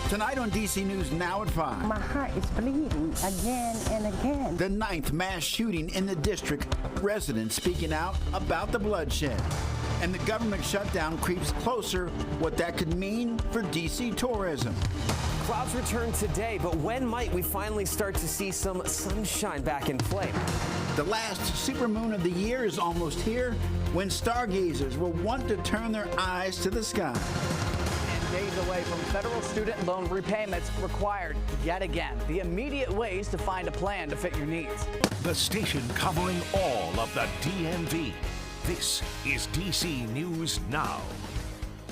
Tonight on DC News Now at 5. My heart is bleeding again and again. The 9th mass shooting in the district. Residents speaking out about the bloodshed. And the government shutdown creeps closer. What that could mean for DC tourism. Clouds return today, but when might we finally start to see some sunshine back in play? The last supermoon of the year is almost here, when stargazers will want to turn their eyes to the sky. Days away from federal student loan repayments required yet again. The immediate ways to find a plan to fit your needs. The station covering all of the DMV. This is DC News Now.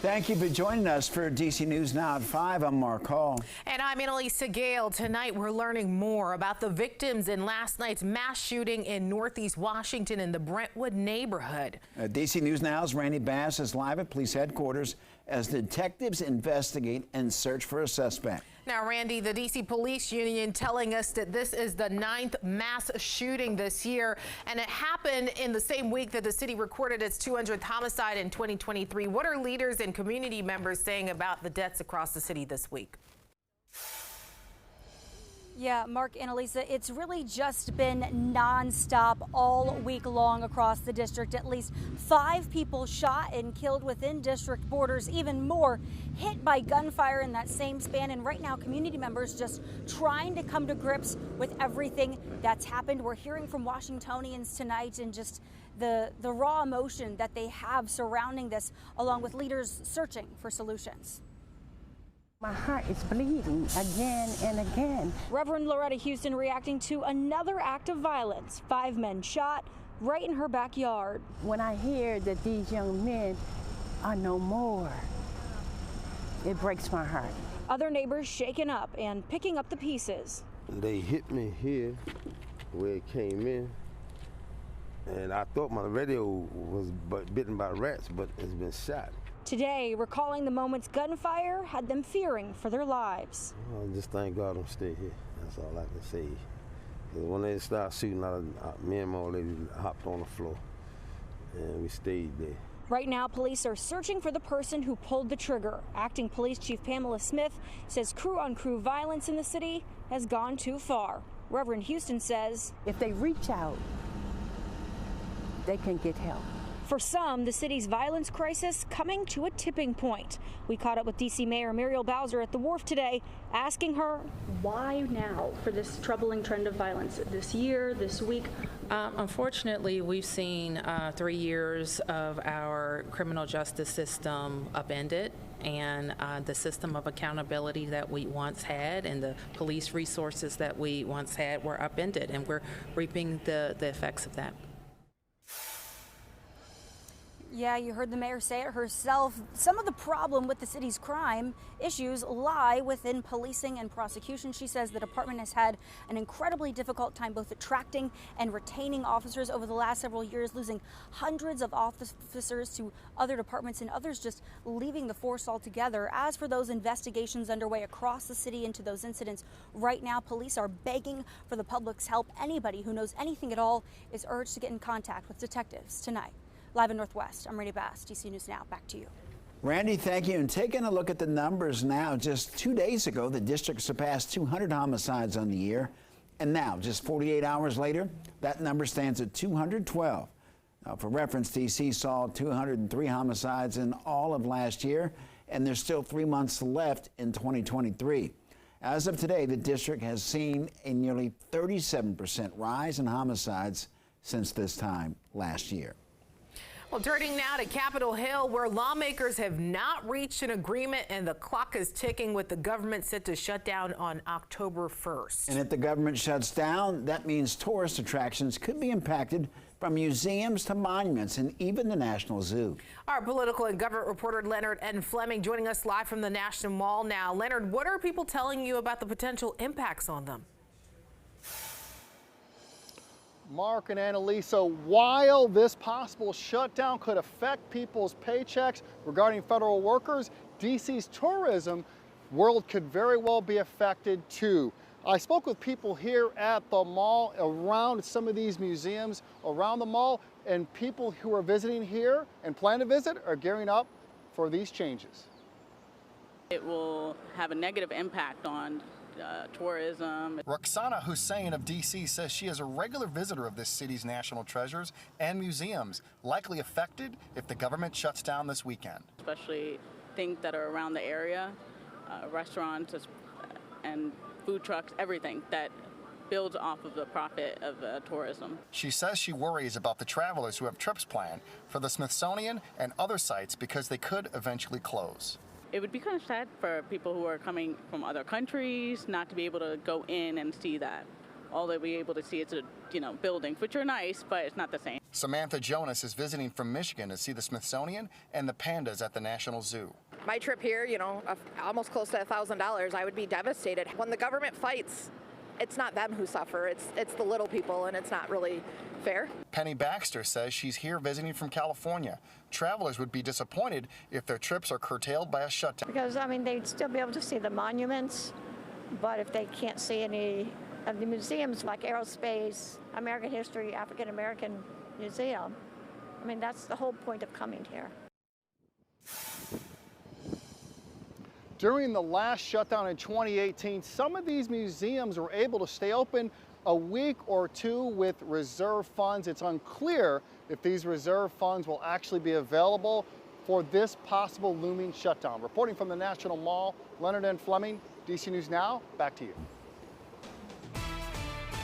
Thank you for joining us for DC News Now at 5. I'm Mark Hall. And I'm Annalisa Gale. Tonight we're learning more about the victims in last night's mass shooting in Northeast Washington in the Brentwood neighborhood. DC News Now's Randy Bass is live at police headquarters as detectives investigate and search for a suspect. Now, Randy, the D.C. Police Union telling us that this is the 9th mass shooting this year, and it happened in the same week that the city recorded its 200th homicide in 2023. What are leaders and community members saying about the deaths across the city this week? Yeah, Mark, Annalisa, it's really just been nonstop all week long across the district. At least 5 people shot and killed within district borders, even more hit by gunfire in that same span. And right now, community members just trying to come to grips with everything that's happened. We're hearing from Washingtonians tonight and just the raw emotion that they have surrounding this, along with leaders searching for solutions. My heart is bleeding again and again. Reverend Loretta Houston reacting to another act of violence. 5 men shot right in her backyard. When I hear that these young men are no more, it breaks my heart. Other neighbors shaken up and picking up the pieces. They hit me here where it came in, and I thought my radio was bitten by rats, but it's been shot. Today, recalling the moments gunfire had them fearing for their lives. I just thank God I'm still here. That's all I can say. Because when they started shooting, me and my old lady hopped on the floor, and we stayed there. Right now, police are searching for the person who pulled the trigger. Acting Police Chief Pamela Smith says crew-on-crew violence in the city has gone too far. Reverend Houston says, if they reach out, they can get help. For some, the city's violence crisis coming to a tipping point. We caught up with D.C. Mayor Muriel Bowser at the wharf today, asking her, why now for this troubling trend of violence this year, this week? Unfortunately, we've seen 3 years of our criminal justice system upended, and the system of accountability that we once had and the police resources that we once had were upended, and we're reaping the effects of that. Yeah, you heard the mayor say it herself. Some of the problem with the city's crime issues lie within policing and prosecution. She says the department has had an incredibly difficult time both attracting and retaining officers over the last several years, losing hundreds of officers to other departments and others just leaving the force altogether. As for those investigations underway across the city into those incidents, right now police are begging for the public's help. Anybody who knows anything at all is urged to get in contact with detectives tonight. Live in Northwest, I'm Randy Bass, DC News Now. Back to you. Randy, thank you. And taking a look at the numbers now, just 2 days ago, the district surpassed 200 homicides on the year. And now, just 48 hours later, that number stands at 212. Now, for reference, DC saw 203 homicides in all of last year, and there's still 3 months left in 2023. As of today, the district has seen a nearly 37% rise in homicides since this time last year. Well, turning now to Capitol Hill, where lawmakers have not reached an agreement and the clock is ticking with the government set to shut down on October 1st. And if the government shuts down, that means tourist attractions could be impacted, from museums to monuments and even the National Zoo. Our political and government reporter Leonard N. Fleming joining us live from the National Mall now. Leonard, what are people telling you about the potential impacts on them? Mark and Annalisa, while this possible shutdown could affect people's paychecks regarding federal workers, DC's tourism world could very well be affected too. I spoke with people here at the mall, around some of these museums around the mall, and people who are visiting here and plan to visit are gearing up for these changes. It will have a negative impact on tourism. Roxana Hussein of D.C. says she is a regular visitor of this city's national treasures and museums, likely affected if the government shuts down this weekend. Especially things that are around the area, restaurants and food trucks, everything that builds off of the profit of tourism. She says she worries about the travelers who have trips planned for the Smithsonian and other sites because they could eventually close. It would be kind of sad for people who are coming from other countries not to be able to go in and see that. All they'll be able to see is buildings, which are nice, but it's not the same. Samantha Jonas is visiting from Michigan to see the Smithsonian and the pandas at the National Zoo. My trip here, almost close to $1,000, I would be devastated. When the government fights, it's not them who suffer, it's the little people, and it's not really fair. Penny Baxter says she's here visiting from California. Travelers would be disappointed if their trips are curtailed by a shutdown. Because, they'd still be able to see the monuments, but if they can't see any of the museums like Aerospace, American History, African American Museum, that's the whole point of coming here. During the last shutdown in 2018, some of these museums were able to stay open a week or two with reserve funds. It's unclear if these reserve funds will actually be available for this possible looming shutdown. Reporting from the National Mall, Leonard N. Fleming, DC News Now, back to you.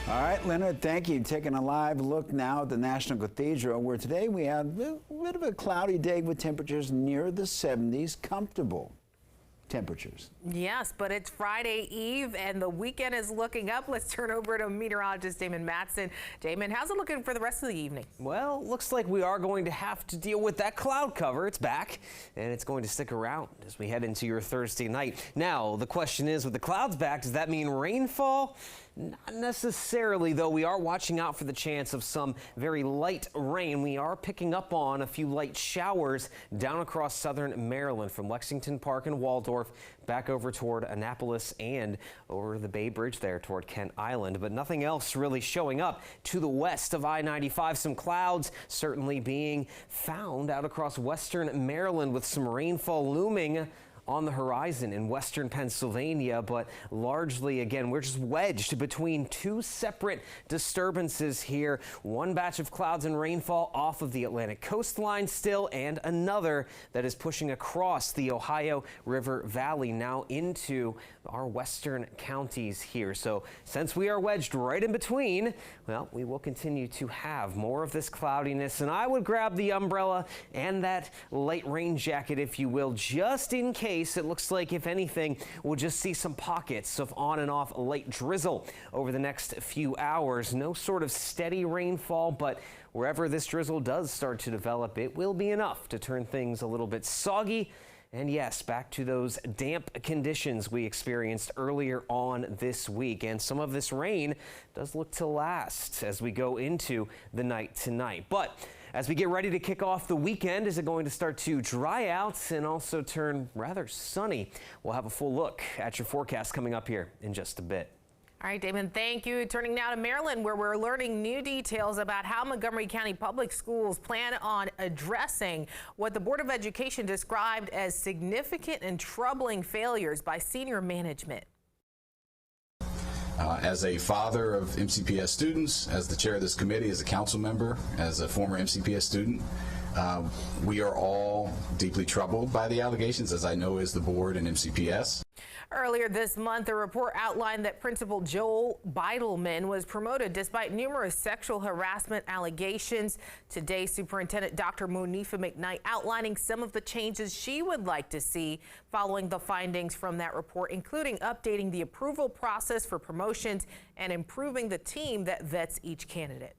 All right, Leonard, thank you. Taking a live look now at the National Cathedral, where today we had a bit of a cloudy day with temperatures near the 70s, comfortable temperatures. Yes, but it's Friday Eve and the weekend is looking up. Let's turn over to meteorologist Damon Matson. Damon, how's it looking for the rest of the evening? Well, looks like we are going to have to deal with that cloud cover. It's back and it's going to stick around as we head into your Thursday night. Now, the question is, with the clouds back, does that mean rainfall? Not necessarily, though. We are watching out for the chance of some very light rain. We are picking up on a few light showers down across southern Maryland from Lexington Park and Waldorf back over toward Annapolis and over the Bay Bridge there toward Kent Island. But nothing else really showing up to the west of I-95. Some clouds certainly being found out across western Maryland with some rainfall looming on the horizon in western Pennsylvania, but largely, again, we're just wedged between two separate disturbances here. One batch of clouds and rainfall off of the Atlantic coastline still, and another that is pushing across the Ohio River Valley now into our western counties here. So since we are wedged right in between, well, we will continue to have more of this cloudiness, and I would grab the umbrella and that light rain jacket, if you will, just in case. It looks like, if anything, we'll just see some pockets of on and off light drizzle over the next few hours. No sort of steady rainfall, but wherever this drizzle does start to develop, it will be enough to turn things a little bit soggy. And yes, back to those damp conditions we experienced earlier on this week. And some of this rain does look to last as we go into the night tonight. But as we get ready to kick off the weekend, is it going to start to dry out and also turn rather sunny? We'll have a full look at your forecast coming up here in just a bit. All right, Damon, thank you. Turning now to Maryland, where we're learning new details about how Montgomery County Public Schools plan on addressing what the Board of Education described as significant and troubling failures by senior management. As a father of MCPS students, as the chair of this committee, as a council member, as a former MCPS student, we are all deeply troubled by the allegations, as I know is the board and MCPS. Earlier this month, a report outlined that Principal Joel Beidelman was promoted despite numerous sexual harassment allegations. Today, Superintendent Dr. Monifa McKnight outlining some of the changes she would like to see following the findings from that report, including updating the approval process for promotions and improving the team that vets each candidate.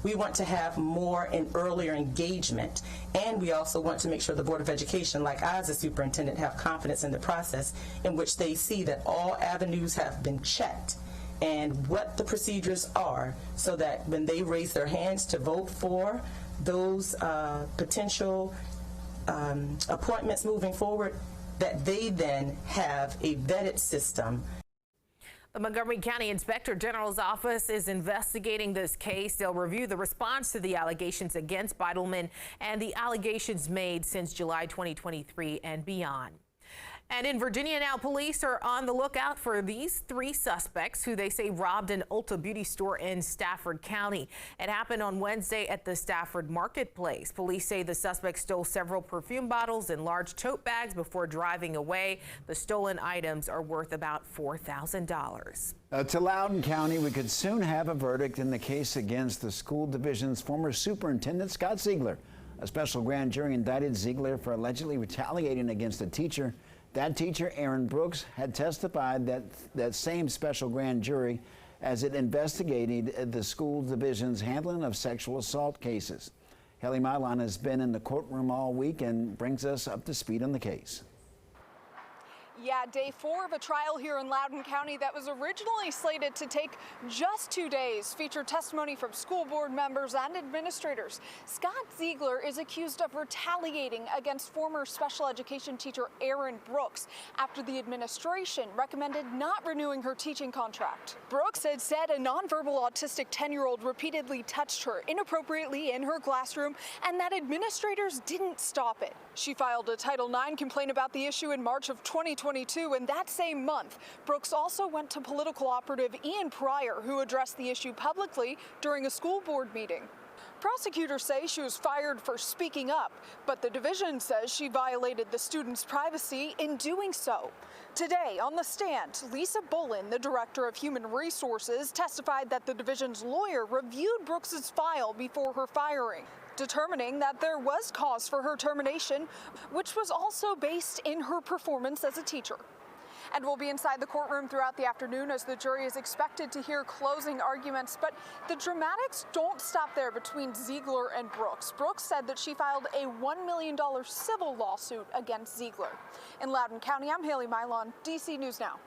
We want to have more and earlier engagement, and we also want to make sure the Board of Education, like I as a superintendent, have confidence in the process in which they see that all avenues have been checked and what the procedures are, so that when they raise their hands to vote for those potential appointments moving forward, that they then have a vetted system. The Montgomery County Inspector General's office is investigating this case. They'll review the response to the allegations against Beidelman and the allegations made since July 2023 and beyond. And in Virginia now, police are on the lookout for these 3 suspects who they say robbed an Ulta beauty store in Stafford County. It happened on Wednesday at the Stafford Marketplace. Police say the suspects stole several perfume bottles and large tote bags before driving away. The stolen items are worth about $4,000. To Loudoun County, we could soon have a verdict in the case against the school division's former superintendent, Scott Zegler. A special grand jury indicted Zegler for allegedly retaliating against a teacher. That teacher, Aaron Brooks, had testified that same special grand jury as it investigated the school division's handling of sexual assault cases. Haley Mylon has been in the courtroom all week and brings us up to speed on the case. Yeah, day 4 of a trial here in Loudoun County that was originally slated to take just 2 days featured testimony from school board members and administrators. Scott Zegler is accused of retaliating against former special education teacher Aaron Brooks after the administration recommended not renewing her teaching contract. Brooks had said a nonverbal autistic 10-year-old repeatedly touched her inappropriately in her classroom and that administrators didn't stop it. She filed a Title IX complaint about the issue in March of 2022, and that same month, Brooks also went to political operative Ian Pryor, who addressed the issue publicly during a school board meeting. Prosecutors say she was fired for speaking up, but the division says she violated the student's privacy in doing so. Today, on the stand, Lisa Bullen, the director of human resources, testified that the division's lawyer reviewed Brooks's file before her firing, determining that there was cause for her termination, which was also based in her performance as a teacher. And we'll be inside the courtroom throughout the afternoon as the jury is expected to hear closing arguments. But the dramatics don't stop there between Zegler and Brooks. Brooks said that she filed a $1 million civil lawsuit against Zegler. In Loudoun County, I'm Haley Mylon, DC News Now.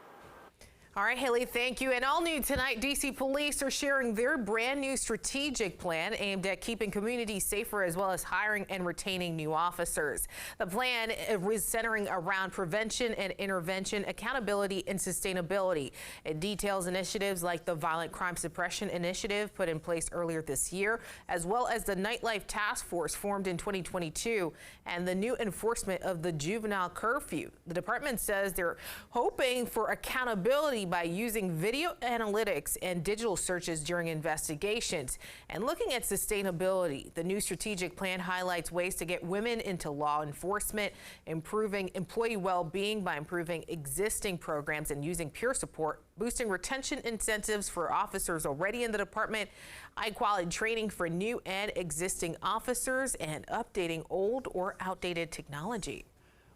All right, Haley, thank you. And all new tonight, D.C. police are sharing their brand new strategic plan aimed at keeping communities safer as well as hiring and retaining new officers. The plan is centering around prevention and intervention, accountability and sustainability. It details initiatives like the Violent Crime Suppression Initiative put in place earlier this year, as well as the Nightlife Task Force formed in 2022 and the new enforcement of the juvenile curfew. The department says they're hoping for accountability by using video analytics and digital searches during investigations. And looking at sustainability, the new strategic plan highlights ways to get women into law enforcement, improving employee well-being by improving existing programs and using peer support, boosting retention incentives for officers already in the department, high-quality training for new and existing officers, and updating old or outdated technology.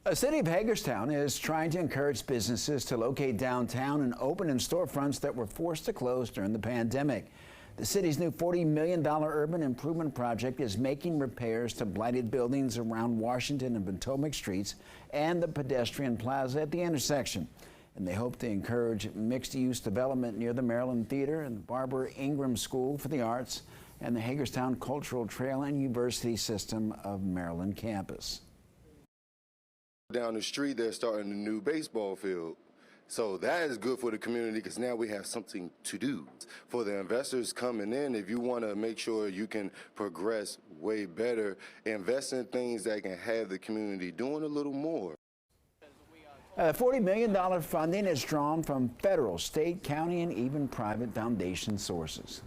The city of Hagerstown is trying to encourage businesses to locate downtown and open in storefronts that were forced to close during the pandemic. The city's new $40 million urban improvement project is making repairs to blighted buildings around Washington and Potomac Streets and the pedestrian plaza at the intersection. And they hope to encourage mixed-use development near the Maryland Theater and the Barbara Ingram School for the Arts and the Hagerstown Cultural Trail and University System of Maryland campus. Down the street, they're starting a new baseball field. So that is good for the community because now we have something to do. For the investors coming in, if you want to make sure you can progress way better, invest in things that can have the community doing a little more. $40 million funding is drawn from federal, state, county, and even private foundation sources.